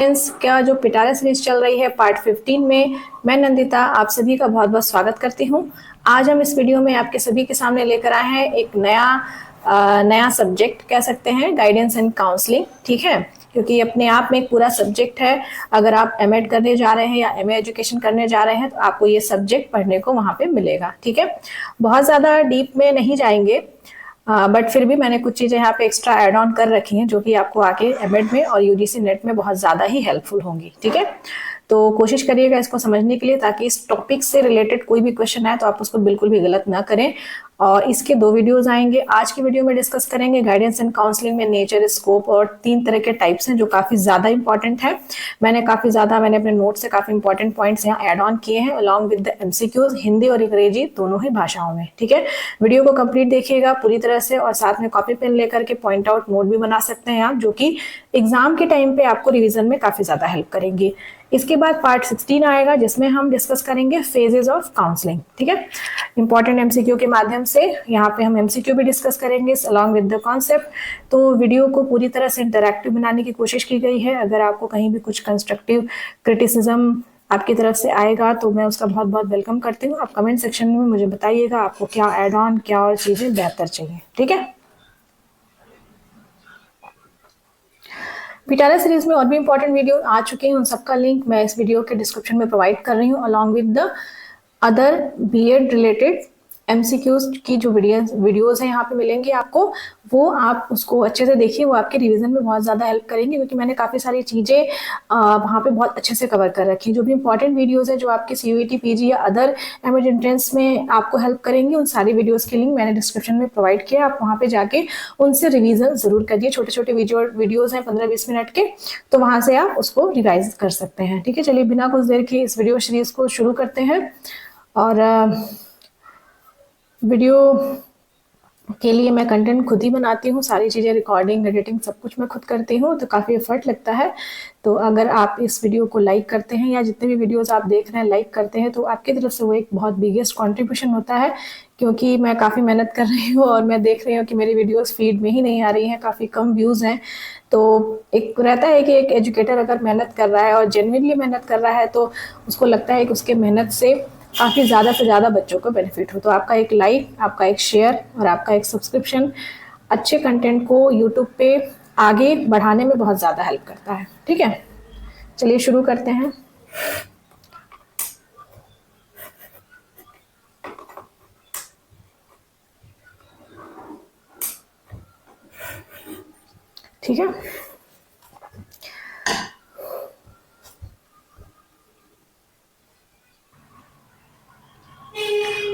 का जो पिटारा सीरीज चल रही है पार्ट 15 में मैं नंदिता आप सभी का बहुत बहुत स्वागत करती हूँ। आज हम इस वीडियो में आपके सभी के सामने लेकर आए हैं एक नया सब्जेक्ट कह सकते हैं, गाइडेंस एंड काउंसलिंग। ठीक है, क्योंकि अपने आप में एक पूरा सब्जेक्ट है। अगर आप एमएड करने जा रहे हैं या एमए एजुकेशन करने जा रहे हैं तो आपको ये सब्जेक्ट पढ़ने को वहाँ पे मिलेगा। ठीक है, बहुत ज़्यादा डीप में नहीं जाएंगे, बट फिर भी मैंने कुछ चीज़ें यहाँ पे एक्स्ट्रा ऐड ऑन कर रखी हैं जो कि आपको आगे एमएड में और यूजीसी नेट में बहुत ज़्यादा ही हेल्पफुल होंगी। ठीक है, तो कोशिश करिएगा इसको समझने के लिए, ताकि इस टॉपिक से रिलेटेड कोई भी क्वेश्चन आए तो आप उसको बिल्कुल भी गलत ना करें। और इसके 2 वीडियोस आएंगे। आज की वीडियो में डिस्कस करेंगे गाइडेंस एंड काउंसलिंग में नेचर, स्कोप और 3 तरह के टाइप्स हैं जो काफ़ी ज़्यादा इंपॉर्टेंट है। मैंने अपने नोट से काफ़ी इंपॉर्टेंट पॉइंट्स यहाँ ऐड ऑन किए हैं along with the MCQs, Hindi और अंग्रेजी दोनों ही भाषाओं में। ठीक है, वीडियो को कंप्लीट देखिएगा पूरी तरह से, और साथ में कॉपी पेन लेकर के पॉइंट आउट नोट भी बना सकते हैं आप, जो कि एग्जाम के टाइम पे आपको रिवीजन में काफ़ी ज़्यादा हेल्प करेंगी। इसके बाद पार्ट 16 आएगा जिसमें हम डिस्कस करेंगे फेजेस ऑफ काउंसलिंग। ठीक है, इंपॉर्टेंट एमसीक्यू के माध्यम से यहाँ पे हम एमसीक्यू भी डिस्कस करेंगे अलॉन्ग विद द कॉन्सेप्ट। तो वीडियो को पूरी तरह से इंटरैक्टिव बनाने की कोशिश की गई है। अगर आपको कहीं भी कुछ कंस्ट्रक्टिव क्रिटिसिज्म आपकी तरफ से आएगा तो मैं उसका बहुत बहुत वेलकम करती हूँ। आप कमेंट सेक्शन में मुझे बताइएगा आपको क्या ऐड ऑन, क्या और चीज़ें बेहतर चाहिए। ठीक है, पिटारा सीरीज में और भी इंपॉर्टेंट वीडियो आ चुके हैं, उन सबका लिंक मैं इस वीडियो के डिस्क्रिप्शन में प्रोवाइड कर रही हूँ along with the other B Ed related MCQs की जो वीडियोस हैं यहाँ पे मिलेंगे आपको। वो आप उसको अच्छे से देखिए, वो आपके रिवीजन में बहुत ज़्यादा हेल्प करेंगे, क्योंकि मैंने काफ़ी सारी चीज़ें वहाँ पे बहुत अच्छे से कवर कर रखी हैं। जो भी इंपॉर्टेंट वीडियोस हैं जो आपके सीयूईटी, पीजी या अदर एमएड एंट्रेंस में आपको हेल्प करेंगी, उन सारी वीडियोज़ के लिंक मैंने डिस्क्रिप्शन में प्रोवाइड किया। आप वहाँ पर जाके उनसे रिविजन ज़रूर करिए। छोटे छोटे वीडियोज़ हैं 15-20 मिनट के, तो वहाँ से आप उसको रिवाइज कर सकते हैं। ठीक है, चलिए बिना कुछ देर के इस वीडियो सीरीज़ को शुरू करते हैं। और वीडियो के लिए मैं कंटेंट खुद ही बनाती हूँ, सारी चीज़ें रिकॉर्डिंग, एडिटिंग सब कुछ मैं खुद करती हूँ, तो काफ़ी एफर्ट लगता है। तो अगर आप इस वीडियो को लाइक करते हैं या जितने भी वीडियोस आप देख रहे हैं लाइक करते हैं, तो आपकी तरफ से वो एक बहुत बिगेस्ट कंट्रीब्यूशन होता है, क्योंकि मैं काफ़ी मेहनत कर रही हूँ और मैं देख रही हूँ कि मेरी वीडियोस फीड में ही नहीं आ रही हैं, काफ़ी कम व्यूज़ हैं। तो एक रहता है कि एक एजुकेटर अगर मेहनत कर रहा है और जेन्युइनली मेहनत कर रहा है तो उसको लगता है कि उसके मेहनत से काफ़ी ज़्यादा से ज़्यादा बच्चों को बेनिफिट हो। तो आपका एक लाइक, आपका एक शेयर और आपका एक सब्सक्रिप्शन अच्छे कंटेंट को यूट्यूब पे आगे बढ़ाने में बहुत ज़्यादा हेल्प करता है। ठीक है, चलिए शुरू करते हैं। ठीक है,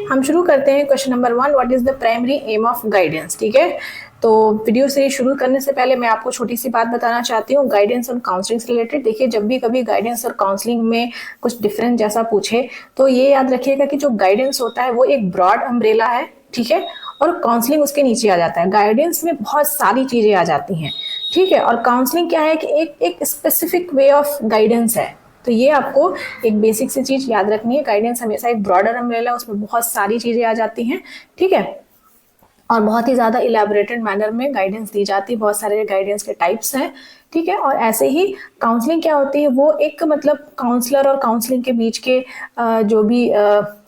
हम शुरू करते हैं। Question number 1, what is the primary aim of guidance. ठीक है, तो वीडियो से शुरू करने से पहले मैं आपको छोटी सी बात बताना चाहती हूँ गाइडेंस और काउंसलिंग से रिलेटेड। देखिए, जब भी कभी गाइडेंस और काउंसलिंग में कुछ डिफरेंस जैसा पूछे तो ये याद रखिएगा कि जो गाइडेंस होता है वो एक ब्रॉड अम्ब्रेला है। ठीक है, और काउंसलिंग उसके नीचे आ जाता है। गाइडेंस में बहुत सारी चीजें आ जाती हैं। ठीक है, और काउंसलिंग क्या है कि एक स्पेसिफिक वे ऑफ गाइडेंस है। तो ये आपको एक बेसिक सी चीज याद रखनी है। गाइडेंस हमेशा एक ब्रॉडर अम्ब्रेला, उसमें बहुत सारी चीजें आ जाती हैं। ठीक है, और बहुत ही ज़्यादा इलेबोरेटेड मैनर में गाइडेंस दी जाती है। बहुत सारे गाइडेंस के टाइप्स हैं। ठीक है, और ऐसे ही काउंसलिंग क्या होती है, वो एक मतलब काउंसलर और काउंसलिंग के बीच के जो भी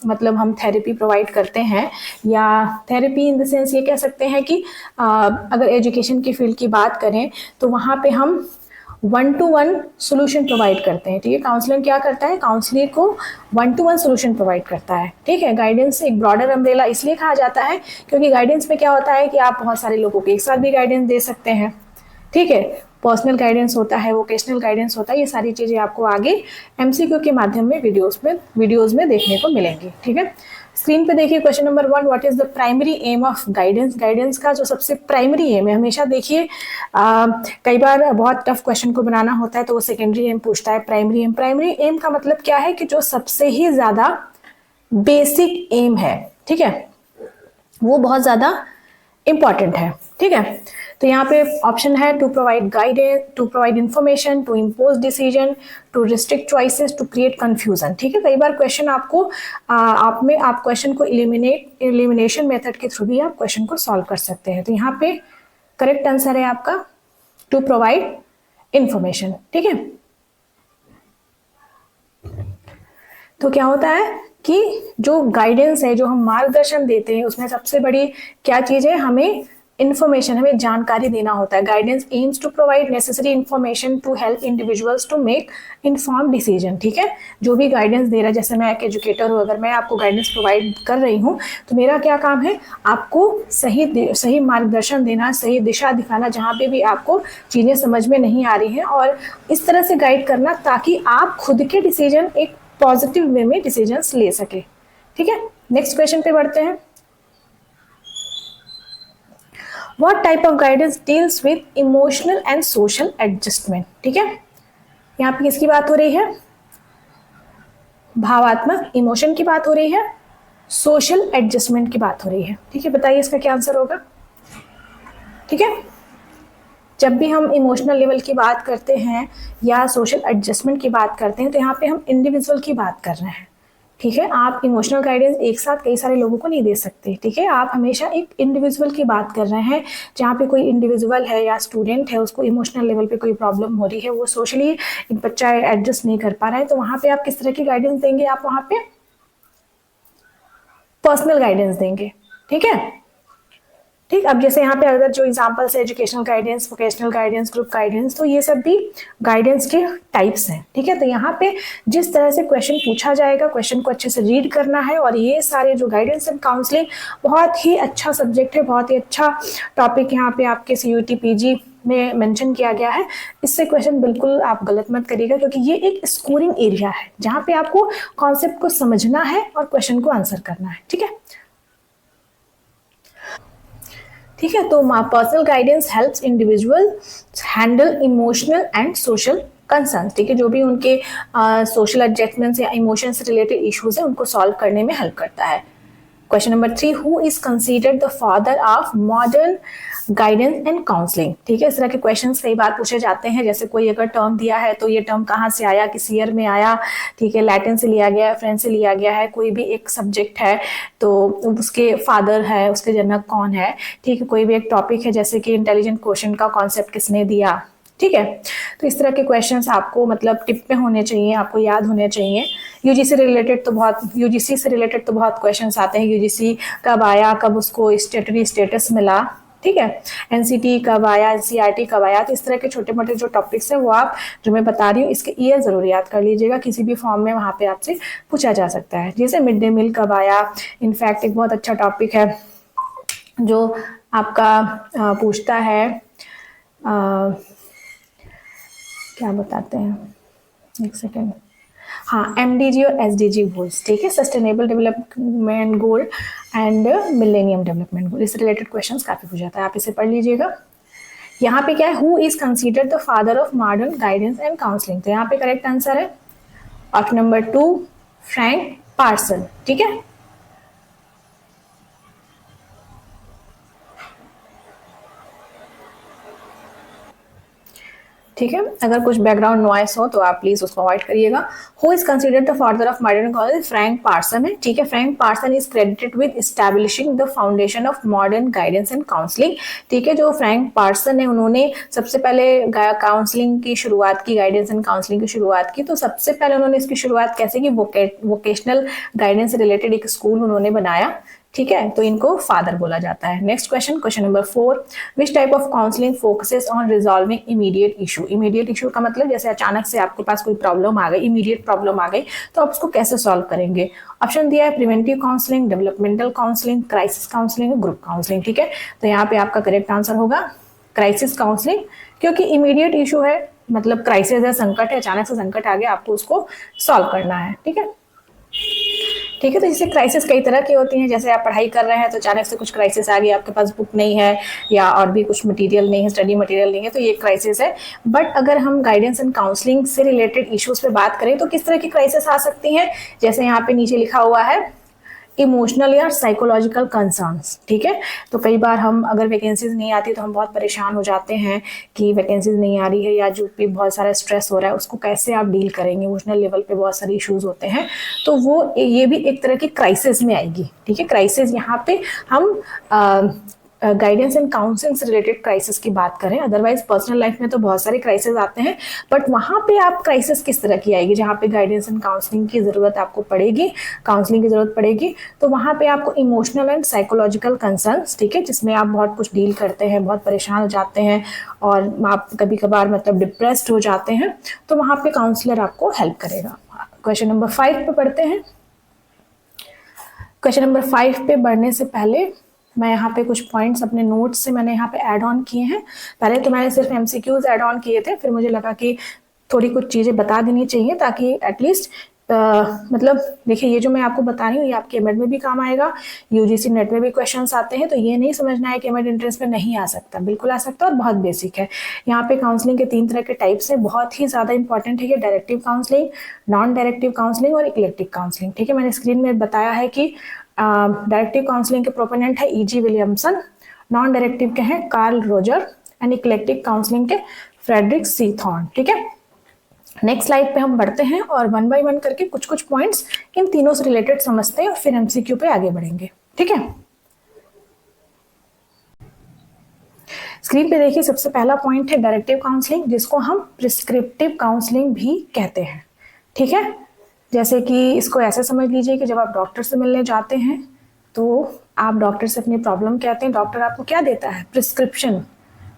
मतलब हम थेरेपी प्रोवाइड करते हैं, या थेरेपी इन द सेंस ये कह सकते हैं कि अगर एजुकेशन की फील्ड की बात करें तो वहाँ पे हम 1-to-1 सोल्यूशन प्रोवाइड करते हैं। ठीक है, काउंसलर क्या करता है, काउंसलर को 1-to-1 सोल्यूशन प्रोवाइड करता है। ठीक है, गाइडेंस एक ब्रॉडर अम्ब्रेला इसलिए कहा जाता है क्योंकि गाइडेंस में क्या होता है कि आप बहुत सारे लोगों को एक साथ भी गाइडेंस दे सकते हैं। ठीक है, पर्सनल गाइडेंस होता है, वोकेशनल गाइडेंस होता है, ये सारी चीज़ें आपको आगे एमसीक्यू के माध्यम में वीडियोज़ में देखने को मिलेंगी। ठीक है, स्क्रीन पे देखिए question number 1, what is the primary aim of guidance. Guidance का जो सबसे प्राइमरी एम है, हमेशा देखिए कई बार बहुत टफ क्वेश्चन को बनाना होता है तो वो सेकेंडरी एम पूछता है। प्राइमरी एम का मतलब क्या है कि जो सबसे ही ज्यादा बेसिक एम है। ठीक है, वो बहुत ज्यादा इंपॉर्टेंट है। ठीक है, तो यहाँ पे ऑप्शन है to provide guidance, to provide information, to impose decision, to restrict choices, to create confusion. ठीक है, कई बार क्वेश्चन आपको आप क्वेश्चन को एलिमिनेशन मेथड के थ्रू भी आप क्वेश्चन को सॉल्व कर सकते हैं। तो यहाँ पे करेक्ट आंसर है आपका टू प्रोवाइड इंफॉर्मेशन। ठीक है, तो क्या होता है कि जो गाइडेंस है, जो हम मार्गदर्शन देते हैं, उसमें सबसे बड़ी क्या चीज है, हमें इंफॉर्मेशन, हमें जानकारी देना होता है। Guidance aims to provide necessary information to help individuals to make inform decision. ठीक है, जो भी गाइडेंस दे रहा है, जैसे मैं एक एजुकेटर हूँ, अगर मैं आपको गाइडेंस प्रोवाइड कर रही हूँ तो मेरा क्या काम है, आपको सही मार्गदर्शन देना, सही दिशा दिखाना, जहाँ पे भी आपको चीजें समझ में नहीं आ रही हैं, और इस तरह से गाइड करना ताकि आप खुद के डिसीजन एक पॉजिटिव वे में डिसीजंस ले सके। ठीक है, नेक्स्ट क्वेश्चन पे बढ़ते हैं। What type of guidance deals with emotional and social adjustment? ठीक है, यहाँ पे किसकी बात हो रही है, भावात्मक, इमोशन की बात हो रही है, सोशल एडजस्टमेंट की बात हो रही है। ठीक है, बताइए इसका क्या आंसर होगा। ठीक है, जब भी हम इमोशनल लेवल की बात करते हैं या सोशल एडजस्टमेंट की बात करते हैं तो यहाँ पे हम इंडिविजुअल की बात कर रहे हैं। ठीक है, आप इमोशनल गाइडेंस एक साथ कई सारे लोगों को नहीं दे सकते। ठीक है, आप हमेशा एक इंडिविजुअल की बात कर रहे हैं, जहाँ पे कोई इंडिविजुअल है या स्टूडेंट है, उसको इमोशनल लेवल पे कोई प्रॉब्लम हो रही है, वो सोशली बच्चा एडजस्ट नहीं कर पा रहा है, तो वहाँ पे आप किस तरह की गाइडेंस देंगे, आप वहाँ पे पर्सनल गाइडेंस देंगे। ठीक है, ठीक, अब जैसे यहाँ पे अगर जो एग्जांपल्स है, educational guidance, vocational guidance, group guidance, तो ये सब भी गाइडेंस के टाइप्स हैं। ठीक है, तो यहाँ पे जिस तरह से क्वेश्चन पूछा जाएगा, क्वेश्चन को अच्छे से रीड करना है, और ये सारे जो गाइडेंस एंड काउंसलिंग बहुत ही अच्छा सब्जेक्ट है, बहुत ही अच्छा टॉपिक यहाँ पे आपके CUET PG में मेंशन किया गया है। इससे क्वेश्चन बिल्कुल आप गलत मत करिएगा, क्योंकि ये एक स्कोरिंग एरिया है जहाँ पे आपको कॉन्सेप्ट को समझना है और क्वेश्चन को आंसर करना है। ठीक है, ठीक है, तो personal guidance helps individual handle emotional and social concern. ठीक है, जो भी उनके सोशल एडजस्टमेंट्स या इमोशन से रिलेटेड इश्यूज है, उनको सॉल्व करने में हेल्प करता है। Question number 3, who is considered the father of modern guidance and counselling. ठीक है, इस तरह के क्वेश्चन कई बार पूछे जाते हैं, जैसे कोई अगर टर्म दिया है तो ये टर्म कहाँ से आया, किस ईयर में आया। ठीक है, लैटिन से लिया गया है, फ्रेंच से लिया गया है, कोई भी एक सब्जेक्ट है तो उसके फादर है, उसके जनक कौन है। ठीक है, कोई भी एक टॉपिक है, जैसे कि इंटेलिजेंट क्वेश्चन का कॉन्सेप्ट किसने दिया। ठीक है, तो इस तरह के क्वेश्चंस आपको मतलब टिप पे होने चाहिए, आपको याद होने चाहिए। यूजीसी से रिलेटेड तो बहुत क्वेश्चंस आते हैं। यूजीसी कब आया, कब उसको स्टेटरी स्टेटस मिला। ठीक है, एनसीटी कब आया, एनसीईआरटी कब आया। तो इस तरह के छोटे मोटे जो टॉपिक्स हैं वो आप, जो मैं बता रही हूँ, इसके ईयर जरूर याद कर लीजिएगा, किसी भी फॉर्म में वहाँ पे आपसे पूछा जा सकता है। जैसे मिड डे मील कब आया, इनफैक्ट एक बहुत अच्छा टॉपिक है जो आपका पूछता है, क्या बताते हैं, एक सेकेंड, हाँ, MDG और SDG गोल्स। ठीक है, sustainable development goal and millennium development goal, इससे रिलेटेड क्वेश्चंस काफी पूछा जाता है, आप इसे पढ़ लीजिएगा। यहाँ पे क्या है, who is considered the father of modern guidance and counselling. तो यहाँ पे करेक्ट आंसर है ऑप्शन नंबर 2, फ्रैंक पार्सन। ठीक है, ठीक है, अगर कुछ बैकग्राउंड नॉइस हो तो आप प्लीज उसको अवॉइड करिएगा। Who is considered the father of modern college, Frank Parson है। ठीक है, Frank Parson is credited with establishing the foundation of modern guidance and counselling. ठीक है, जो फ्रैंक पार्सन है, उन्होंने सबसे पहले काउंसलिंग की शुरुआत की, गाइडेंस एंड काउंसलिंग की शुरुआत की। तो सबसे पहले उन्होंने इसकी शुरुआत कैसे की, वोकेशनल गाइडेंस से रिलेटेड एक स्कूल उन्होंने बनाया। ठीक है, तो इनको फादर बोला जाता है। Next question, question number 4, which type of counselling focuses on resolving immediate issue. Immediate issue का मतलब जैसे अचानक से आपके पास कोई प्रॉब्लम आ गई, इमीडिएट प्रॉब्लम आ गई, तो आप उसको कैसे सॉल्व करेंगे। ऑप्शन दिया है preventive counselling, developmental counselling, crisis counselling, group counselling. ठीक है, तो यहाँ पे आपका करेक्ट आंसर होगा क्राइसिस काउंसलिंग, क्योंकि इमीडिएट इशू है, मतलब क्राइसिस है, संकट है, अचानक से संकट आ गया, आपको उसको सॉल्व करना है। ठीक है, ठीक है, तो जैसे क्राइसिस कई तरह की होती हैं, जैसे आप पढ़ाई कर रहे हैं तो अचानक से कुछ क्राइसिस आ गई, आपके पास बुक नहीं है या और भी कुछ मटेरियल नहीं है, स्टडी मटेरियल नहीं है, तो ये क्राइसिस है। बट अगर हम गाइडेंस एंड काउंसलिंग से रिलेटेड इश्यूज पे बात करें तो किस तरह की क्राइसिस आ सकती हैं, जैसे यहाँ पे नीचे लिखा हुआ है इमोशनल या साइकोलॉजिकल कंसर्न्स। ठीक है, तो कई बार हम अगर वैकेंसीज नहीं आती तो हम बहुत परेशान हो जाते हैं कि वैकेंसीज नहीं आ रही है, या जो भी बहुत सारा स्ट्रेस हो रहा है उसको कैसे आप डील करेंगे, इमोशनल लेवल पे बहुत सारे इश्यूज होते हैं, तो वो ये भी एक तरह की क्राइसिस में आएगी। ठीक है, क्राइसिस यहाँ पे हम गाइडेंस एंड काउंसलिंग से रिलेटेड क्राइसिस की बात करें, अदरवाइज पर्सनल लाइफ में तो बहुत सारे क्राइसिस आते हैं, बट वहाँ पे आप क्राइसिस किस तरह की आएगी जहाँ पे गाइडेंस एंड काउंसलिंग की ज़रूरत आपको पड़ेगी, काउंसलिंग की ज़रूरत पड़ेगी, तो वहाँ पे आपको इमोशनल एंड साइकोलॉजिकल कंसर्न्स, ठीक है, जिसमें आप बहुत कुछ डील करते हैं, बहुत परेशान हो जाते हैं और आप कभी कभार मतलब डिप्रेस्ड हो जाते हैं, तो वहाँ पे काउंसलर आपको हेल्प करेगा। क्वेश्चन नंबर 5 पे पढ़ते हैं। क्वेश्चन नंबर 5 पे बढ़ने से पहले मैं यहाँ पे कुछ पॉइंट्स अपने नोट्स से मैंने यहाँ पे ऐड ऑन किए हैं। पहले तो मैंने सिर्फ एमसीक्यूज ऐड ऑन किए थे, फिर मुझे लगा कि थोड़ी कुछ चीज़ें बता देनी चाहिए ताकि एटलीस्ट मतलब देखिए ये जो मैं आपको बता रही हूँ ये आपके एमएड में भी काम आएगा, यूजीसी नेट में भी क्वेश्चंस आते हैं, तो ये नहीं समझना है कि एमएड एंट्रेंस में नहीं आ सकता, बिल्कुल आ सकता है और बहुत बेसिक है। यहाँ पे काउंसलिंग के 3 तरह के टाइप्स हैं, बहुत ही ज़्यादा इंपॉर्टेंट है ये, directive counselling, non directive counselling और इलेक्टिव काउंसलिंग, ठीक है। मैंने स्क्रीन में बताया है कि डायरेक्टिव काउंसलिंग के प्रोपोनेंट है E.G. विलियमसन, नॉन डायरेक्टिव के हैं Carl Roger and elective counselling के फ्रेडरिक सी थॉर्न, ठीक है। नेक्स्ट स्लाइड पे हम बढ़ते हैं और 1 बाय 1 करके कुछ कुछ पॉइंट्स इन तीनों से रिलेटेड समझते हैं और फिर एमसीक्यू पे आगे बढ़ेंगे, ठीक है। स्क्रीन पे देखिए सबसे पहला पॉइंट है डायरेक्टिव काउंसलिंग, जिसको हम प्रिस्क्रिप्टिव काउंसलिंग भी कहते हैं, ठीक है। जैसे कि इसको ऐसे समझ लीजिए कि जब आप डॉक्टर से मिलने जाते हैं तो आप डॉक्टर से अपनी प्रॉब्लम कहते हैं, डॉक्टर आपको क्या देता है, प्रिस्क्रिप्शन,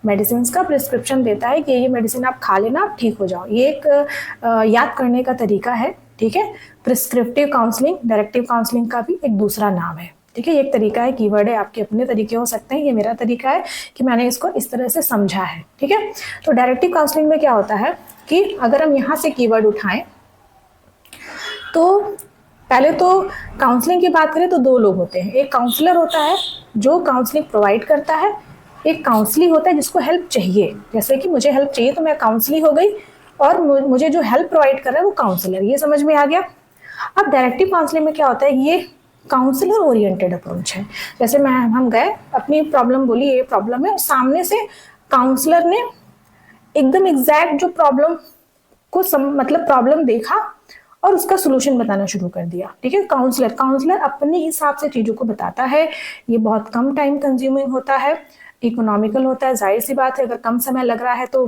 मेडिसिन का प्रिस्क्रिप्शन देता है कि ये मेडिसिन आप खा लेना, आप ठीक हो जाओ। ये एक याद करने का तरीका है, ठीक है। प्रिस्क्रिप्टिव काउंसलिंग डायरेक्टिव काउंसलिंग का भी एक दूसरा नाम है, ठीक है। ये एक तरीका है, कीवर्ड है, आपके अपने तरीके हो सकते हैं, ये मेरा तरीका है कि मैंने इसको इस तरह से समझा है, ठीक है। तो डायरेक्टिव काउंसलिंग में क्या होता है कि अगर हम यहाँ से कीवर्ड उठाएं तो पहले तो काउंसलिंग की बात करें तो 2 लोग होते हैं, एक काउंसलर होता है जो काउंसलिंग प्रोवाइड करता है, एक काउंसली होता है जिसको हेल्प चाहिए, जैसे कि मुझे हेल्प चाहिए तो मैं काउंसली हो गई और मुझे जो हेल्प प्रोवाइड कर रहा है वो काउंसलर, ये समझ में आ गया। अब डायरेक्टिव काउंसलिंग में क्या होता है, ये काउंसलर ओरिएंटेड अप्रोच है। जैसे हम गए, अपनी प्रॉब्लम बोली, ये प्रॉब्लम है, सामने से काउंसलर ने एकदम एग्जैक्ट जो प्रॉब्लम को मतलब प्रॉब्लम देखा और उसका सोल्यूशन बताना शुरू कर दिया, ठीक है। काउंसलर अपने हिसाब से चीज़ों को बताता है, ये बहुत कम टाइम कंज्यूमिंग होता है, इकोनॉमिकल होता है, जाहिर सी बात है अगर कम समय लग रहा है तो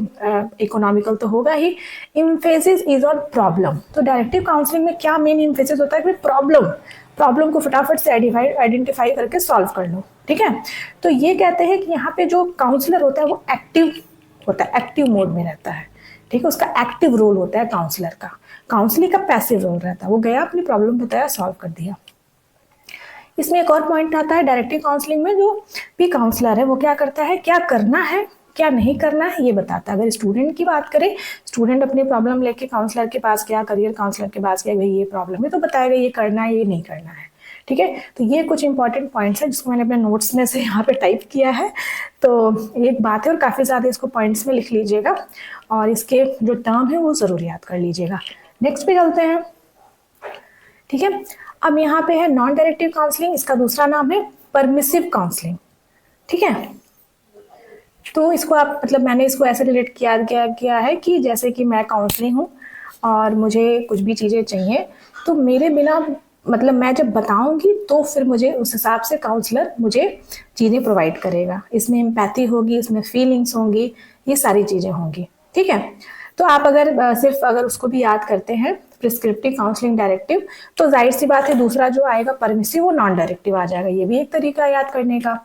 इकोनॉमिकल तो होगा ही। इम्फेसिस इज ऑन प्रॉब्लम, तो डायरेक्टिव काउंसलिंग में क्या मेन इम्फेसिस होता है कि प्रॉब्लम को फटाफट से आइडेंटिफाई करके सॉल्व कर लो, ठीक है। तो ये कहते हैं कि यहाँ पे जो काउंसलर होता है वो एक्टिव होता है, एक्टिव मोड में रहता है, ठीक है। उसका एक्टिव रोल होता है काउंसलर का, काउंसलिंग का पैसिव रोल रहता है, वो गया अपनी प्रॉब्लम बताया, सॉल्व कर दिया। इसमें एक और पॉइंट आता है डायरेक्टिव काउंसलिंग में, जो भी काउंसलर है वो क्या करता है, क्या करना है क्या नहीं करना है ये बताता है। अगर स्टूडेंट की बात करें, स्टूडेंट अपनी प्रॉब्लम लेके काउंसलर के पास गया, करियर काउंसलर के पास गया, भाई ये प्रॉब्लम है, तो बताएगा ये करना है ये नहीं करना है, ठीक है। तो ये कुछ इंपॉर्टेंट पॉइंट्स है जिसको मैंने अपने नोट्स में से यहाँ पे टाइप किया है, तो एक बात है और काफ़ी ज़्यादा इसको पॉइंट्स में लिख लीजिएगा और इसके जो टर्म है वो ज़रूर याद कर लीजिएगा। नेक्स्ट पे चलते हैं, ठीक है। अब यहाँ पे है नॉन डायरेक्टिव काउंसलिंग, इसका दूसरा नाम है परमिसिव काउंसलिंग, ठीक है। तो इसको आप मतलब मैंने इसको ऐसे रिलेट किया है कि जैसे कि मैं काउंसलिंग हूँ और मुझे कुछ भी चीज़ें चाहिए तो मेरे बिना मतलब मैं जब बताऊंगी तो फिर मुझे उस हिसाब से काउंसलर मुझे चीज़ें प्रोवाइड करेगा, इसमें एम्पैथी होगी, इसमें फीलिंग्स होंगी, ये सारी चीज़ें होंगी, ठीक है। तो आप अगर सिर्फ अगर उसको भी याद करते हैं प्रिस्क्रिप्टिव काउंसलिंग डायरेक्टिव, तो जाहिर सी बात है दूसरा जो आएगा परमिसिव वो नॉन डायरेक्टिव आ जाएगा, ये भी एक तरीका याद करने का।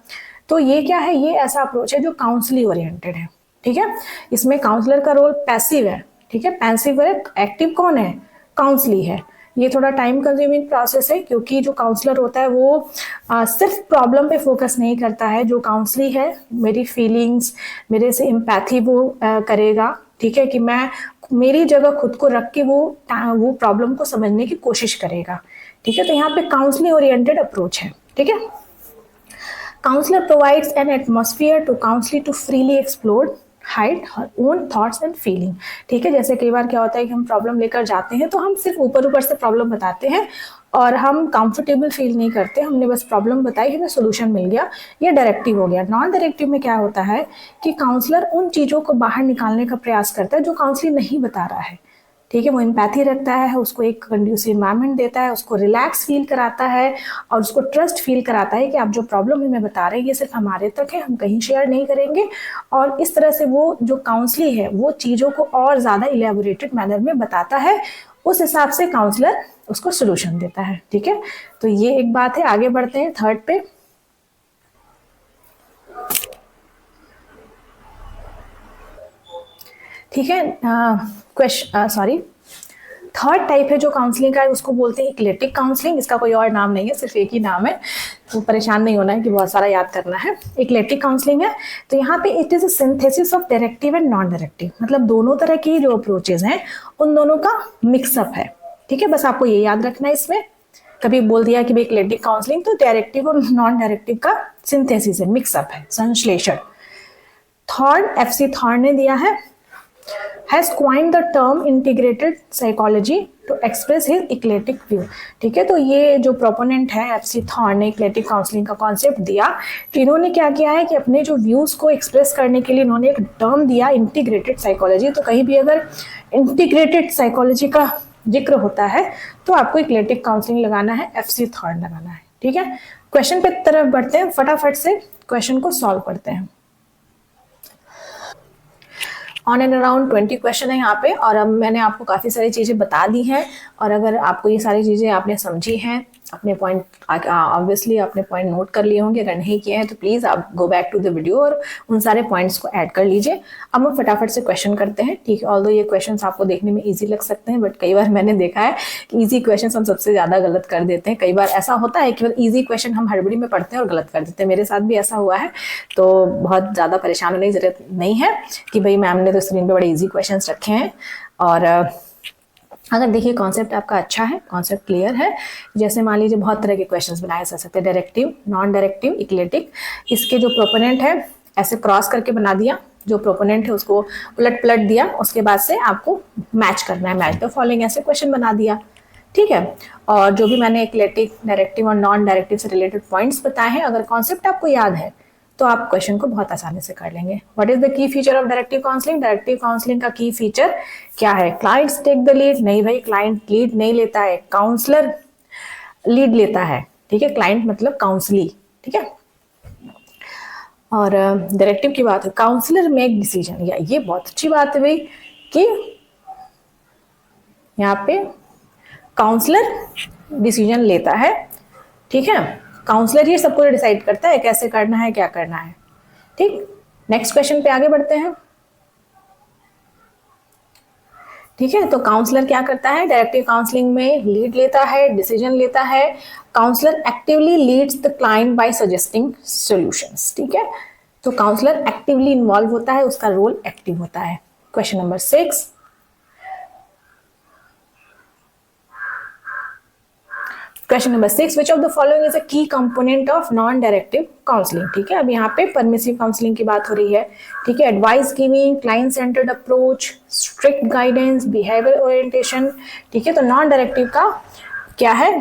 तो ये क्या है, ये ऐसा अप्रोच है जो काउंसली ओरिएंटेड है, ठीक है। इसमें काउंसलर का रोल पैसिव है, ठीक है, पैसिव है, एक्टिव कौन है, काउंसली है। ये थोड़ा टाइम कंज्यूमिंग प्रोसेस है क्योंकि जो काउंसलर होता है वो सिर्फ प्रॉब्लम पे फोकस नहीं करता है, जो काउंसली है मेरी फीलिंग्स, मेरे से एम्पैथी वो करेगा, ठीक है, कि मैं मेरी जगह खुद को रख के वो प्रॉब्लम को समझने की कोशिश करेगा, ठीक है। तो यहाँ पे काउंसलिंग ओरिएंटेड अप्रोच है, ठीक है। Counsellor provides an atmosphere to counsellee to freely explore hide her own thoughts and feeling, ठीक है। जैसे कई बार क्या होता है कि हम प्रॉब्लम लेकर जाते हैं तो हम सिर्फ ऊपर से प्रॉब्लम बताते हैं और हम कंफर्टेबल फील नहीं करते, हमने बस प्रॉब्लम बताई, हमें सोल्यूशन मिल गया, ये डायरेक्टिव हो गया। नॉन डायरेक्टिव में क्या होता है कि काउंसलर उन चीज़ों को बाहर निकालने का प्रयास करता है जो काउंसलर नहीं बता रहा है, ठीक है, वो एम्पैथी रखता है, उसको एक कंड्यूसिव एनवायरनमेंट देता है, उसको रिलैक्स फील कराता है और उसको ट्रस्ट फील कराता है कि आप जो प्रॉब्लम हमें बता रहे हैं ये सिर्फ हमारे तक है, हम कहीं शेयर नहीं करेंगे। और इस तरह से वो जो काउंसली है वो चीज़ों को और ज़्यादा इलेबोरेटेड मैनर में बताता है, उस हिसाब से काउंसलर उसको सोल्यूशन देता है। ठीक है, तो ये एक बात है। आगे बढ़ते हैं थर्ड पे। ठीक है, थर्ड टाइप है जो काउंसलिंग का है उसको बोलते हैं इक्लेटिक काउंसलिंग। इसका कोई और नाम नहीं है, सिर्फ एक ही नाम है, तो परेशान नहीं होना है कि बहुत सारा याद करना है। इक्लेटिक काउंसलिंग है तो यहाँ पे it is a synthesis of directive and non directive, मतलब दोनों तरह की जो अप्रोचेज हैं उन दोनों का मिक्सअप है। ठीक है, बस आपको ये याद रखना है। इसमें कभी बोल दिया कि भाई इक्लेटिक काउंसलिंग तो डायरेक्टिव और नॉन डायरेक्टिव का सिंथेसिस है, मिक्सअप है, संश्लेषण। थॉर्न, FC थॉर्न ने दिया है, has coined the term integrated psychology to express his eclectic view। ठीक है, तो ये जो प्रोपोनेंट है FC थॉर्न ने इक्लेटिक काउंसलिंग का कॉन्सेप्ट दिया, तो इन्होंने क्या किया है कि अपने जो व्यूज को एक्सप्रेस करने के लिए इन्होंने एक टर्म दिया इंटीग्रेटेड साइकोलॉजी। तो कहीं भी अगर इंटीग्रेटेड साइकोलॉजी का जिक्र होता है तो आपको इक्लेटिक काउंसलिंग लगाना है, FC थॉर्न लगाना है। ठीक है, क्वेश्चन पे तरफ बढ़ते हैं, फटाफट से क्वेश्चन को सॉल्व करते हैं। ऑन एंड अराउंड 20 क्वेश्चन है यहाँ पे, और अब मैंने आपको काफ़ी सारी चीज़ें बता दी हैं, और अगर आपको ये सारी चीज़ें आपने समझी हैं, अपने पॉइंट ऑब्वियसली आपने पॉइंट नोट कर लिए होंगे, अगर नहीं किए हैं तो प्लीज़ आप go back to the video और उन सारे पॉइंट्स को ऐड कर लीजिए। अब हम फटाफट से क्वेश्चन करते हैं। ठीक है, ऑल्दो ये क्वेश्चंस आपको देखने में ईजी लग सकते हैं, बट कई बार मैंने देखा है कि ईजी क्वेश्चन हम सबसे ज़्यादा गलत कर देते हैं। कई बार ऐसा होता है कि ईजी क्वेश्चन हम हड़बड़ी में पढ़ते हैं और गलत कर देते हैं, मेरे साथ भी ऐसा हुआ है। तो बहुत ज़्यादा परेशान होने की जरूरत नहीं है कि भाई मैम ने तो स्क्रीन पर बड़े ईजी क्वेश्चन रखे हैं। और अगर देखिए कॉन्सेप्ट आपका अच्छा है, कॉन्सेप्ट क्लियर है, जैसे मान लीजिए बहुत तरह के क्वेश्चंस बनाए जा सकते हैं, डायरेक्टिव, नॉन डायरेक्टिव, इक्लेटिक। इसके जो प्रोपोनेंट है ऐसे क्रॉस करके बना दिया, जो प्रोपोनेंट है उसको उलट पलट दिया, उसके बाद से आपको मैच करना है, मैच द फॉलोइंग, ऐसे क्वेश्चन बना दिया। ठीक है, और जो भी मैंने इक्लेटिक, डायरेक्टिव और नॉन डायरेक्टिव से रिलेटेड पॉइंट्स बताए हैं, अगर कॉन्सेप्ट आपको याद है तो आप क्वेश्चन को बहुत आसानी से कर लेंगे। What is the key feature of directive counselling? Directive counselling का की फीचर क्या है? Clients take the lead. नहीं भाई, क्लाइंट लीड नहीं लेता है, काउंसलर लीड लेता है। ठीक है, क्लाइंट मतलब काउंसली। ठीक है, और डायरेक्टिव की बात है, काउंसलर मेक डिसीजन। या ये बहुत अच्छी बात है भाई कि यहाँ पे काउंसलर डिसीजन लेता है। ठीक है, काउंसलर ही सबको डिसाइड करता है कैसे करना है, क्या करना है। ठीक, नेक्स्ट क्वेश्चन पे आगे बढ़ते हैं। ठीक है, तो काउंसलर क्या करता है? डायरेक्टिव काउंसलिंग में लीड लेता है, डिसीजन लेता है। Counsellor actively leads the client by suggesting solutions. ठीक है, तो काउंसलर एक्टिवली इन्वॉल्व होता है, उसका रोल एक्टिव होता है। Question number 6, question number 6, which of the following is a key component of non directive counselling? ठीक है, अब यहाँ पे परमिसिव काउंसलिंग की बात हो रही है। ठीक है, advice giving, client centred approach, strict guidance, behaviour orientation. ठीक है, तो नॉन डायरेक्टिव का क्या है?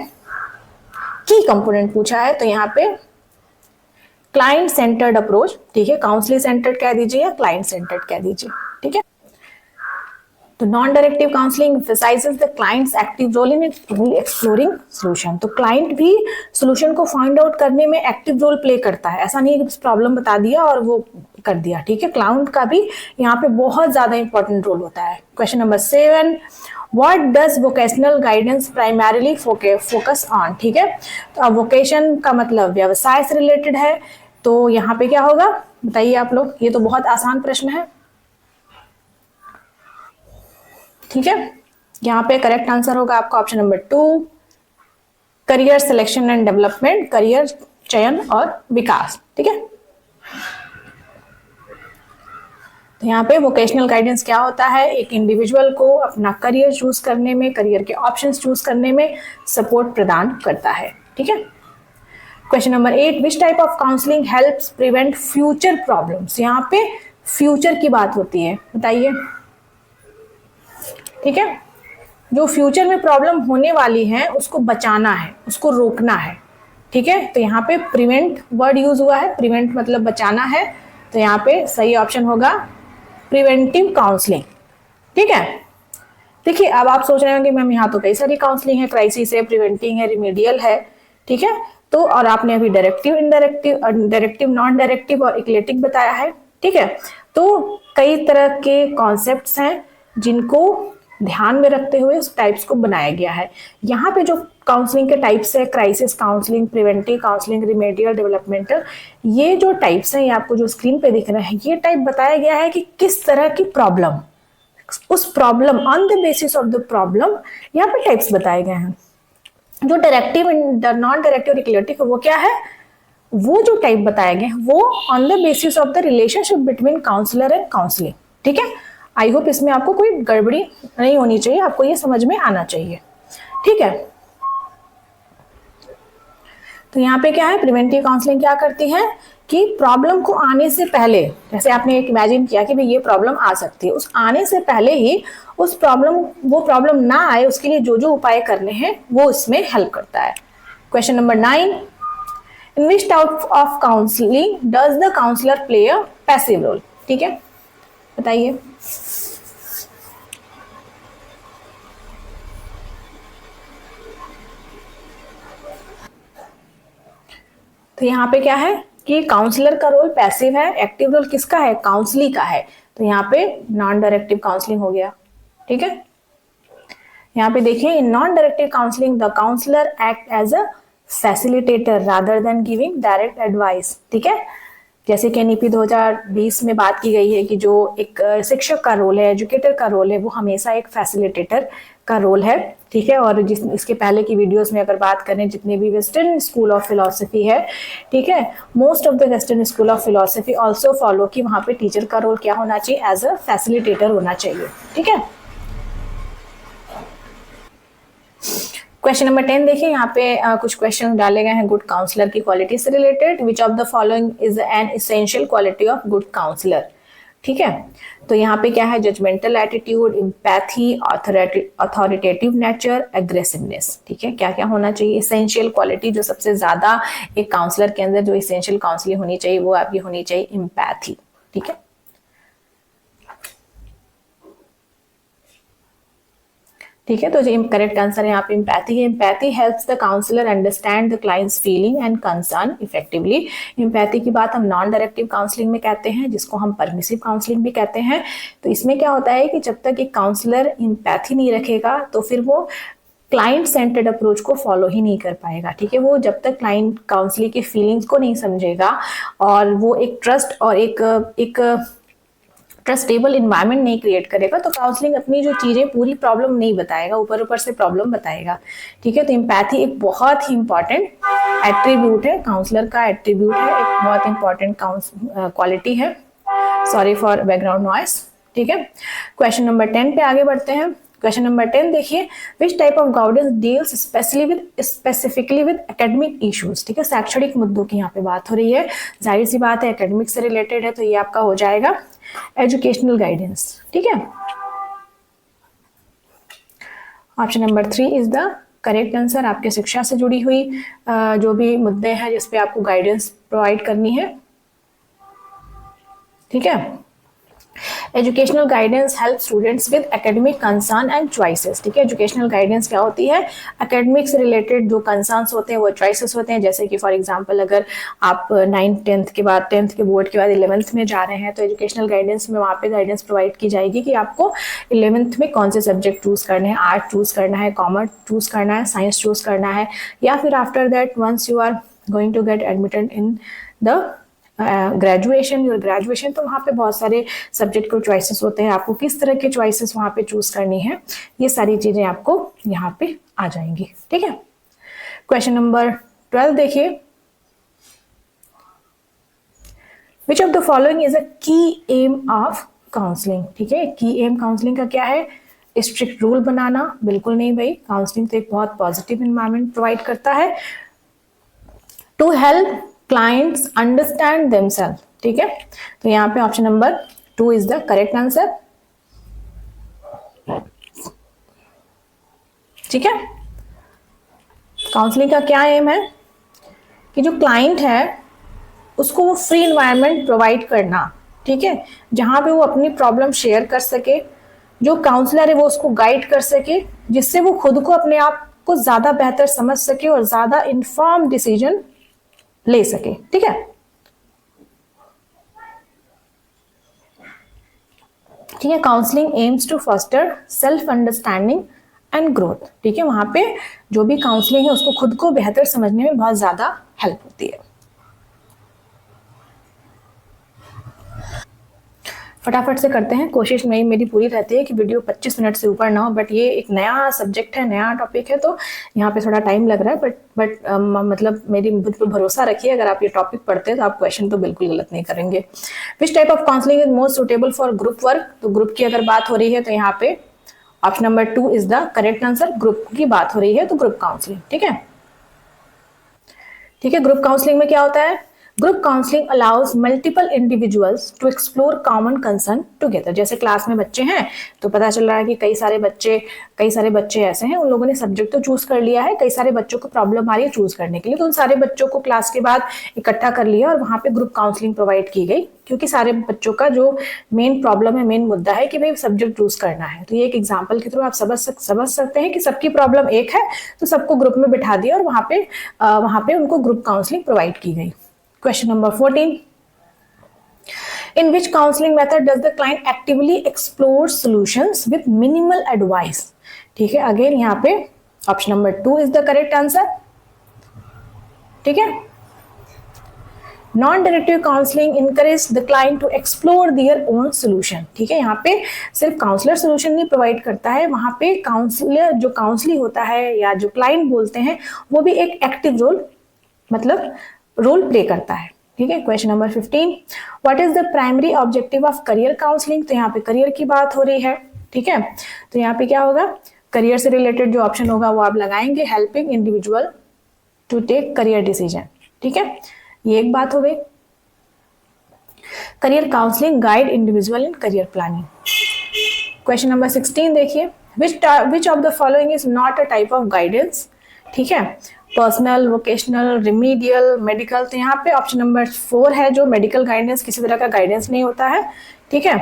की कंपोनेंट पूछा है, तो यहाँ पे क्लाइंट सेंटर्ड अप्रोच। ठीक है, काउंसलिंग सेंटर्ड कह दीजिए या क्लाइंट सेंटर्ड कह दीजिए। ठीक है, तो non directive counselling emphasizes the client's active role in exploring solution। तो क्लाइंट भी सॉल्यूशन को फाइंड आउट करने में एक्टिव रोल प्ले करता है, ऐसा नहीं है कि प्रॉब्लम बता दिया और वो कर दिया। ठीक है, क्लाइंट का भी यहाँ पे बहुत ज्यादा इंपॉर्टेंट रोल होता है। Question number 7, what does vocational guidance primarily focus on? ठीक है, तो अब वोकेशन का मतलब व्यवसाय से रिलेटेड है, तो यहाँ पे क्या होगा बताइए आप लोग? ये तो बहुत आसान प्रश्न है। ठीक है, यहाँ पे करेक्ट आंसर होगा आपका option number 2, career selection and development, career चयन और विकास। ठीक है, तो यहाँ पे वोकेशनल गाइडेंस क्या होता है? एक इंडिविजुअल को अपना करियर चूज करने में, करियर के ऑप्शंस चूज करने में सपोर्ट प्रदान करता है। ठीक है, question number 8, which type of counselling helps prevent future problems? यहाँ पे फ्यूचर की बात होती है, बताइए। ठीक है, जो फ्यूचर में प्रॉब्लम होने वाली है उसको बचाना है, उसको रोकना है। ठीक है, तो यहाँ पे प्रिवेंट वर्ड यूज हुआ है, प्रिवेंट मतलब बचाना है, तो यहाँ पे सही ऑप्शन होगा प्रिवेंटिव काउंसलिंग। ठीक है, देखिए अब आप सोच रहे होंगे मैम यहाँ तो कई सारी काउंसलिंग है, क्राइसिस है, प्रिवेंटिंग है, रिमीडियल है, ठीक है। तो और आपने अभी डायरेक्टिव, इनडायरेक्टिव, डायरेक्टिव, नॉन डायरेक्टिव और इक्लेटिक बताया है, ठीक है। तो कई तरह के कॉन्सेप्ट्स हैं जिनको ध्यान में रखते हुए उस टाइप्स को बनाया गया है। यहाँ पे जो काउंसलिंग के टाइप्स है, crisis counselling, preventive counselling, remedial, developmental, ये जो टाइप्स हैं, ये आपको जो स्क्रीन पे दिख रहे हैं, ये टाइप बताया गया है कि किस तरह की प्रॉब्लम, उस problem, on the basis of the problem यहाँ पे टाइप्स बताए गए हैं। जो डायरेक्टिव, नॉन डायरेक्टिव, इक्लेटिव, वो क्या है, वो जो टाइप बताए गए हैं वो on the basis of the relationship between counsellor and counselling, ठीक है। आई होप इसमें आपको कोई गड़बड़ी नहीं होनी चाहिए, आपको ये समझ में आना चाहिए, ठीक है। तो यहाँ पे क्या है, प्रिवेंटिव काउंसलिंग क्या करती है कि प्रॉब्लम को आने से पहले, जैसे आपने एक इमेजिन किया कि भाई ये प्रॉब्लम आ सकती है, उस आने से पहले ही उस प्रॉब्लम, वो प्रॉब्लम ना आए उसके लिए जो जो उपाय करने हैं वो इसमें हेल्प करता है। Question number 9, in which type of counselling does the counsellor play a passive role, ठीक है, बताइए। तो यहाँ पे क्या है कि काउंसलर का रोल पैसिव है, एक्टिव रोल किसका है, काउंसली का है। तो यहाँ पे नॉन डायरेक्टिव काउंसलिंग हो गया, ठीक है। यहाँ पे देखिए, in non directive counselling the counsellor act as a facilitator rather than giving direct advice, ठीक है। जैसे कि एनईपी 2020 में बात की गई है कि जो एक शिक्षक का रोल है, एजुकेटर का रोल है, वो हमेशा एक फैसिलिटेटर का रोल है, ठीक है। और जिस इसके पहले की वीडियोस में अगर बात करें, जितने भी वेस्टर्न स्कूल ऑफ फिलॉसफी है, ठीक है, most of the western school of philosophy also follow कि वहां पे टीचर का रोल क्या होना चाहिए, एज अ फैसिलिटेटर होना चाहिए, ठीक है। क्वेश्चन नंबर 10 देखिए, यहाँ पे कुछ क्वेश्चन डाले गए हैं गुड काउंसलर की क्वालिटी से related. Which of the following is an essential quality of good counsellor, ठीक है। तो यहाँ पे क्या है, judgemental attitude, empathy, authoritative nature, aggressiveness, ठीक है। क्या क्या होना चाहिए, एसेंशियल क्वालिटी, जो सबसे ज्यादा एक काउंसलर के अंदर जो एसेंशियल काउंसलिंग होनी चाहिए वो आपकी होनी चाहिए एम्पैथी, ठीक है। ठीक है, तो जो करेक्ट आंसर है यहाँ पे एम्पैथी है। Empathy helps the counsellor understand the client's feeling and concern effectively. Empathy की बात हम नॉन डायरेक्टिव काउंसलिंग में कहते हैं, जिसको हम परमिसिव काउंसलिंग भी कहते हैं। तो इसमें क्या होता है कि जब तक एक काउंसलर एम्पैथी नहीं रखेगा तो फिर वो क्लाइंट सेंटर्ड अप्रोच को फॉलो ही नहीं कर पाएगा, ठीक है। वो जब तक क्लाइंट काउंसलिंग की फीलिंग्स को नहीं समझेगा और वो एक ट्रस्ट और एक ट्रस्टेबल इन्वायरमेंट नहीं क्रिएट करेगा तो काउंसलिंग अपनी जो चीजें पूरी प्रॉब्लम नहीं बताएगा, ऊपर ऊपर से प्रॉब्लम बताएगा, ठीक है। तो एम्पैथी एक बहुत ही इंपॉर्टेंट एट्रीब्यूट है, काउंसलर का एट्रीब्यूट है, एक बहुत इंपॉर्टेंट क्वालिटी है। सॉरी फॉर बैकग्राउंड नॉइस, ठीक है। क्वेश्चन नंबर 10 पे आगे बढ़ते हैं। क्वेश्चन नंबर 10 देखिए, विच type of guidance deals specifically with academic issues, ठीक है। शैक्षणिक मुद्दों की यहाँ पे बात हो रही है, जाहिर सी बात है एकेडमिक से रिलेटेड है, तो ये आपका हो जाएगा एजुकेशनल गाइडेंस, ठीक है। Option number 3 is the correct answer. आपके शिक्षा से जुड़ी हुई जो भी मुद्दे हैं जिसपे आपको गाइडेंस प्रोवाइड करनी है, ठीक है। Educational guidance help students with academic concern and choices, ठीक है। एजुकेशनल गाइडेंस क्या होती है, एकेडमिक से रिलेटेड जो कंसर्न्स होते हैं वो चॉइसेस होते हैं। जैसे कि फॉर एग्जांपल अगर आप 9th 10th के बाद 10th के बोर्ड के बाद 11th में जा रहे हैं तो एजुकेशनल गाइडेंस में वहाँ पे गाइडेंस प्रोवाइड की जाएगी कि आपको 11th में कौन से सब्जेक्ट चूज करने हैं, आर्ट चूज करना है, कॉमर्स चूज करना है, साइंस चूज करना है, या फिर after that once you are going to get admitted in the graduation तो वहाँ पे बहुत सारे सब्जेक्ट को चॉइसेस होते हैं, आपको किस तरह के चॉइसेस वहाँ पे चूज करनी है, ये सारी चीजें आपको यहाँ पे आ जाएंगी, ठीक है। क्वेश्चन नंबर 12 देखिए, which of the following is a की एम ऑफ काउंसलिंग, ठीक है। की एम काउंसलिंग का क्या है, स्ट्रिक्ट रूल बनाना, बिल्कुल नहीं भाई, काउंसलिंग तो एक बहुत पॉजिटिव इन्वायरमेंट प्रोवाइड करता है। To help clients understand themselves, ठीक है। तो यहाँ पे option number 2 is the correct answer, ठीक है। काउंसलिंग का क्या एम है कि जो क्लाइंट है उसको वो फ्री इन्वायरमेंट प्रोवाइड करना, ठीक है, जहां पे वो अपनी प्रॉब्लम शेयर कर सके, जो काउंसलर है वो उसको गाइड कर सके, जिससे वो खुद को अपने आप को ज्यादा बेहतर समझ सके और ज्यादा इन्फॉर्म डिसीजन ले सके। ठीक है, ठीक है। Counselling aims to foster self understanding and growth. ठीक है, वहां पे जो भी काउंसलिंग है उसको खुद को बेहतर समझने में बहुत ज्यादा हेल्प होती है। फटाफट से करते हैं, कोशिश नहीं मेरी पूरी रहती है कि वीडियो 25 मिनट से ऊपर ना हो, बट ये एक नया सब्जेक्ट है, नया टॉपिक है, तो यहाँ पे थोड़ा टाइम लग रहा है, बट मतलब मेरी मुझ पर भरोसा रखिए, अगर आप ये टॉपिक पढ़ते हैं तो आप क्वेश्चन तो बिल्कुल गलत नहीं करेंगे। विच type of counselling is most suitable for group work? तो ग्रुप की अगर बात हो रही है तो यहाँ पे option number 2 is the correct answer. Group की बात हो रही है तो ग्रुप काउंसलिंग। ठीक है, ठीक है। ग्रुप काउंसलिंग में क्या होता है? Group counselling allows multiple individuals to explore common concern together. जैसे क्लास में बच्चे हैं तो पता चल रहा है कि कई सारे बच्चे ऐसे हैं, उन लोगों ने सब्जेक्ट तो चूज कर लिया है, कई सारे बच्चों को प्रॉब्लम आ रही है चूज करने के लिए, तो उन सारे बच्चों को क्लास के बाद इकट्ठा कर लिया और वहां पे ग्रुप काउंसलिंग प्रोवाइड की गई, क्योंकि सारे बच्चों का जो मेन प्रॉब्लम है, मेन मुद्दा है कि भाई सब्जेक्ट चूज करना है। तो ये एक एग्जाम्पल के थ्रू आप समझ सकते हैं कि सबकी प्रॉब्लम एक है, तो सबको ग्रुप में बिठा दिया और वहां पे उनको ग्रुप काउंसलिंग प्रोवाइड की गई। Question number 14. In which counseling method does the client actively explore solutions with minimal advice? ठीक है, अगेन यहाँ पे option number 2 is the correct answer. ठीक है, non directive counselling encourage the client to explore their own solution. ठीक है, यहाँ पे सिर्फ काउंसलर सोल्यूशन नहीं प्रोवाइड करता है, वहां पे काउंसलर जो काउंसलिंग होता है या जो क्लाइंट बोलते हैं वो भी एक एक्टिव रोल मतलब रोल प्ले करता है। ठीक है, question number 15, what is the primary objective of career counselling? तो यहाँ पे करियर की बात हो रही है। ठीक है, तो यहाँ पे क्या होगा, करियर से रिलेटेड जो ऑप्शन होगा वो आप लगाएंगे, helping individual to take career decision. ठीक है, ये एक बात हो गई। Career counselling guide individual in career planning. Question number 16 देखिए, which of the following is not a type of guidance? ठीक है, पर्सनल, वोकेशनल, रिमीडियल, मेडिकल। तो यहाँ पे ऑप्शन नंबर 4 है जो मेडिकल गाइडेंस, किसी तरह का गाइडेंस नहीं होता है। ठीक है,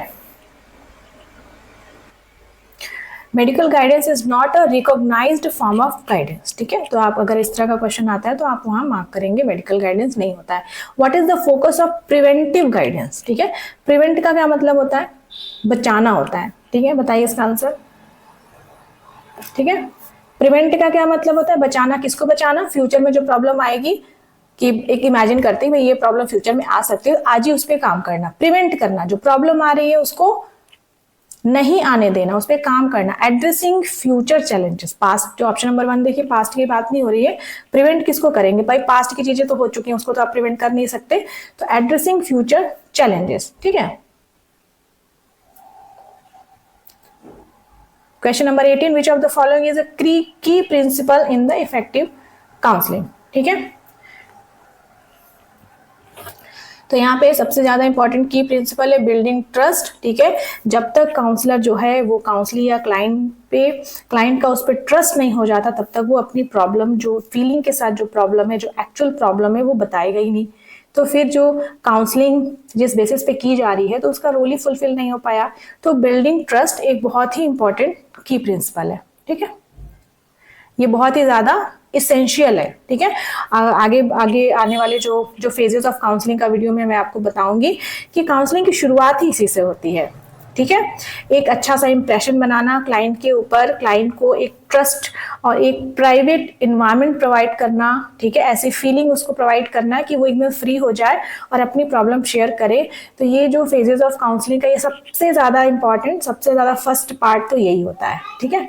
medical guidance is not a recognised form of guidance. ठीक है, तो आप अगर इस तरह का क्वेश्चन आता है तो आप वहां मार्क करेंगे मेडिकल गाइडेंस नहीं होता है। What is the focus of preventive guidance? ठीक है, प्रिवेंट का क्या मतलब होता है? बचाना होता है। ठीक है, बताइए इसका आंसर। ठीक है, प्रिवेंट का क्या मतलब होता है? बचाना। किसको बचाना? फ्यूचर में जो प्रॉब्लम आएगी, कि एक इमेजिन करते हैं भाई ये प्रॉब्लम फ्यूचर में आ सकती है, आज ही उस पर काम करना। प्रिवेंट करना, जो प्रॉब्लम आ रही है उसको नहीं आने देना, उस पर काम करना। एड्रेसिंग फ्यूचर चैलेंजेस, पास्ट, जो ऑप्शन नंबर 1 देखिए, पास्ट की बात नहीं हो रही है, प्रिवेंट किसको करेंगे भाई? पास्ट की चीजें तो हो चुकी हैं, उसको तो आप प्रिवेंट कर नहीं सकते, तो एड्रेसिंग फ्यूचर चैलेंजेस। ठीक है, question number 18, which of the following is a key principle in the effective counselling? ठीक है, तो यहाँ पे सबसे ज्यादा इंपॉर्टेंट की प्रिंसिपल है बिल्डिंग ट्रस्ट। ठीक है, जब तक काउंसलर जो है वो काउंसलिंग या क्लाइंट का उस पर ट्रस्ट नहीं हो जाता, तब तक वो अपनी प्रॉब्लम, जो फीलिंग के साथ जो प्रॉब्लम है, जो एक्चुअल प्रॉब्लम है, वो बताएगा ही नहीं। तो फिर जो काउंसलिंग जिस बेसिस पे की जा रही है तो उसका रोल ही फुलफिल नहीं हो पाया। तो बिल्डिंग ट्रस्ट एक बहुत ही इंपॉर्टेंट की प्रिंसिपल है। ठीक है, ये बहुत ही ज्यादा इसेंशियल है। ठीक है, आगे आगे आने वाले जो फेजेस ऑफ काउंसलिंग का वीडियो में मैं आपको बताऊंगी कि काउंसलिंग की शुरुआत ही इसी से होती है। ठीक है, एक अच्छा सा इंप्रेशन बनाना क्लाइंट के ऊपर, क्लाइंट को एक ट्रस्ट और एक प्राइवेट इन्वायरमेंट प्रोवाइड करना। ठीक है, ऐसी फीलिंग उसको प्रोवाइड करना कि वो एकदम फ्री हो जाए और अपनी प्रॉब्लम शेयर करे। तो ये जो फेजेस ऑफ काउंसलिंग का ये सबसे ज्यादा इंपॉर्टेंट, सबसे ज्यादा फर्स्ट पार्ट तो यही होता है। ठीक है,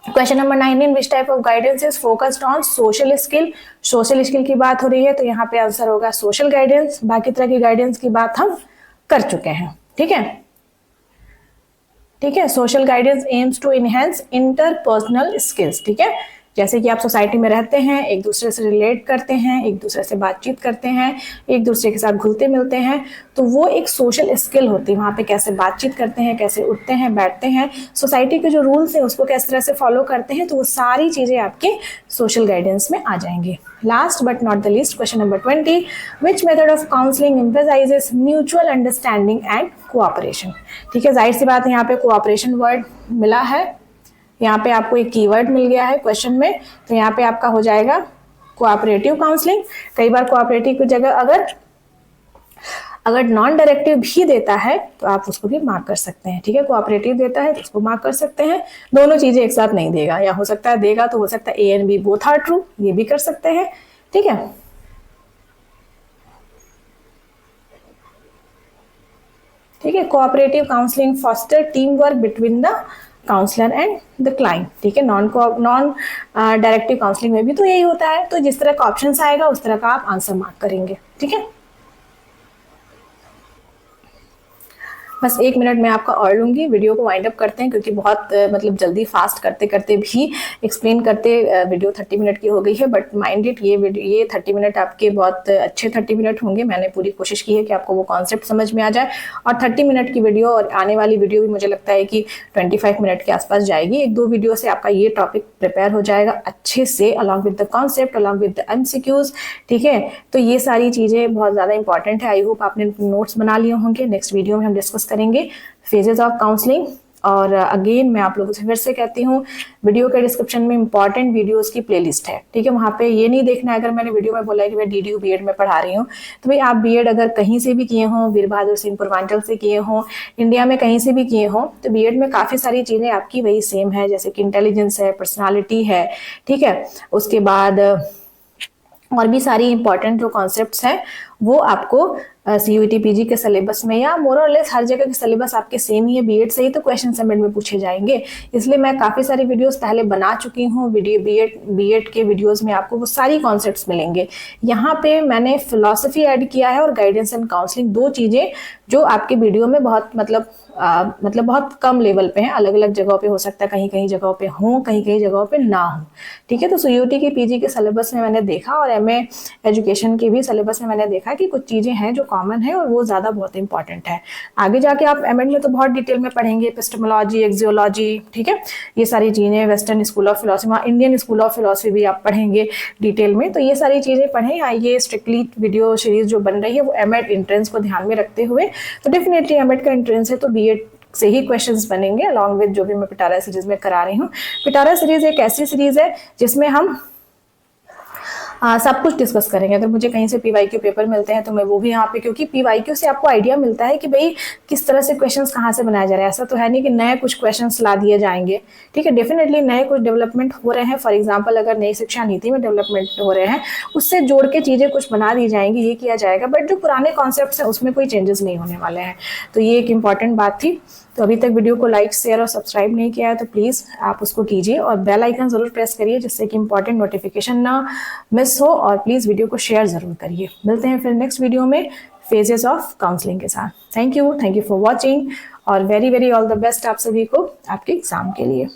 question number 19, which type of guidance is focused on social skill? Social skill की बात हो रही है तो यहाँ पे आंसर होगा सोशल गाइडेंस। बाकी तरह की गाइडेंस की बात हम कर चुके हैं। ठीक है, ठीक है, social guidance aims to enhance interpersonal skills. ठीक है, जैसे कि आप सोसाइटी में रहते हैं, एक दूसरे से रिलेट करते हैं, एक दूसरे से बातचीत करते हैं, एक दूसरे के साथ घुलते मिलते हैं, तो वो एक सोशल स्किल होती है। वहाँ पे कैसे बातचीत करते हैं, कैसे उठते हैं, बैठते हैं, सोसाइटी के जो रूल्स हैं उसको किस तरह से फॉलो करते हैं, तो वो सारी चीज़ें आपके सोशल गाइडेंस में आ जाएंगी। Last but not the least, question number 20, which method of counselling emphasises mutual understanding and cooperation. ठीक है, जाहिर सी बात है यहाँ पे कोऑपरेशन वर्ड मिला है, यहाँ पे आपको एक कीवर्ड मिल गया है क्वेश्चन में, तो यहाँ पे आपका हो जाएगा कोऑपरेटिव काउंसलिंग। कई बार कोऑपरेटिव की जगह अगर नॉन डायरेक्टिव भी देता है तो आप उसको भी मार्क कर सकते हैं। ठीक है, कोऑपरेटिव देता है तो उसको मार्क कर सकते हैं। दोनों चीजें एक साथ नहीं देगा, या हो सकता है देगा तो हो सकता है A and B both are true, ये भी कर सकते हैं। ठीक है, ठीक है, cooperative counselling foster team work between the counsellor and the client. ठीक है, नॉन डायरेक्टिव काउंसलिंग में भी तो यही होता है, तो जिस तरह का ऑप्शन आएगा उस तरह का आप आंसर मार्क करेंगे। ठीक है, बस 1 मिनट में आपका और लूंगी, वीडियो को वाइंड अप करते हैं क्योंकि बहुत मतलब जल्दी फास्ट करते करते भी एक्सप्लेन करते वीडियो 30 मिनट की हो गई है। बट माइंड इट, ये 30 मिनट आपके बहुत अच्छे 30 मिनट होंगे। मैंने पूरी कोशिश की है कि आपको वो कॉन्सेप्ट समझ में आ जाए, और 30 मिनट की वीडियो और आने वाली वीडियो भी मुझे लगता है कि 25 मिनट के आसपास जाएगी। 1-2 वीडियो से आपका ये टॉपिक प्रिपेयर हो जाएगा अच्छे से, along with the concept, along with the MCQs। ठीक है, तो ये सारी चीज़ें बहुत ज़्यादा इंपॉर्टेंट है। आई होप आपने नोट्स बना लिए होंगे। नेक्स्ट वीडियो में हम डिस्कस करेंगे फेजेस ऑफ काउंसलिंग। और अगेन मैं आप लोगों से फिर से कहती हूँ, वीडियो के डिस्क्रिप्शन में इंपॉर्टेंट वीडियोस की प्लेलिस्ट है। ठीक है, वहाँ पे ये नहीं देखना है अगर मैंने वीडियो में बोला है कि मैं DDU बीएड में पढ़ा रही हूँ, तो भाई आप बीएड अगर कहीं से भी किए हों, वीर बहादुर सिंह पूर्वांचल से किए हों, इंडिया में कहीं से भी किए हों, तो बीएड में काफ़ी सारी चीज़ें आपकी वही सेम है, जैसे कि इंटेलिजेंस है, पर्सनैलिटी है। ठीक है, उसके बाद और भी सारी इंपॉर्टेंट जो कॉन्सेप्ट्स हैं वो आपको CUET PG के सिलेबस में या मोर और लेस हर जगह के सिलेबस आपके सेम ही है। बीएड से ही तो क्वेश्चन सबमिट में पूछे जाएंगे, इसलिए मैं काफ़ी सारी वीडियोस पहले बना चुकी हूँ। बीएड के वीडियोस में आपको वो सारी कॉन्सेप्ट्स मिलेंगे। यहाँ पे मैंने फिलॉसफी ऐड किया है और गाइडेंस एंड काउंसलिंग, 2 चीज़ें जो आपके वीडियो में बहुत मतलब बहुत कम लेवल पे हैं। अलग अलग जगहों पे हो सकता है, कहीं कहीं जगहों पे हों, कहीं कहीं जगहों पे ना हो। ठीक है, तो CUET के PG के सिलेबस में मैंने देखा और MA एजुकेशन के भी सिलेबस में मैंने देखा कि कुछ चीज़ें हैं जो कॉमन है और वो ज़्यादा बहुत इंपॉर्टेंट है। आगे जाके आप एमएड में तो बहुत डिटेल में पढ़ेंगे, एपिस्टेमोलॉजी, एक्सियोलॉजी। ठीक है, ये सारी चीज़ें, western school of philosophy, Indian school of philosophy भी आप पढ़ेंगे डिटेल में, तो ये सारी चीज़ें पढ़ें। ये स्ट्रिक्टली वीडियो सीरीज जो बन रही है वो एमएड एंट्रेंस को ध्यान में रखते हुए, तो डेफिनेटली एमएड का एंट्रेंस है तो बीएड से ही क्वेश्चंस बनेंगे, अलॉन्ग विद जो भी मैं पिटारा सीरीज में करा रही हूँ। पिटारा सीरीज एक ऐसी सीरीज है जिसमें हम सब कुछ डिस्कस करेंगे। अगर मुझे कहीं से PYQ पेपर मिलते हैं तो मैं वो भी यहाँ पे, क्योंकि PYQ से आपको आइडिया मिलता है कि भाई किस तरह से क्वेश्चंस कहाँ से बनाया जा रहा है। ऐसा तो है नहीं कि नए कुछ क्वेश्चंस ला दिए जाएंगे। ठीक है, डेफिनेटली नए कुछ डेवलपमेंट हो रहे हैं। फॉर एग्जाम्पल अगर नई शिक्षा नीति में डेवलपमेंट हो रहे हैं, उससे जोड़ के चीज़ें कुछ बना दी जाएंगी, ये किया जाएगा। बट जो पुराने कॉन्सेप्ट हैं उसमें कोई चेंजेस नहीं होने वाले हैं। तो ये एक इंपॉर्टेंट बात थी। तो अभी तक वीडियो को लाइक, शेयर और सब्सक्राइब नहीं किया है तो प्लीज़ आप उसको कीजिए और बेल आइकन ज़रूर प्रेस करिए, जिससे कि इंपॉर्टेंट नोटिफिकेशन ना मिस हो। और प्लीज़ वीडियो को शेयर ज़रूर करिए। मिलते हैं फिर नेक्स्ट वीडियो में फेजेस ऑफ काउंसलिंग के साथ। थैंक यू फॉर वॉचिंग और very very all the best आप सभी को आपके एग्जाम के लिए।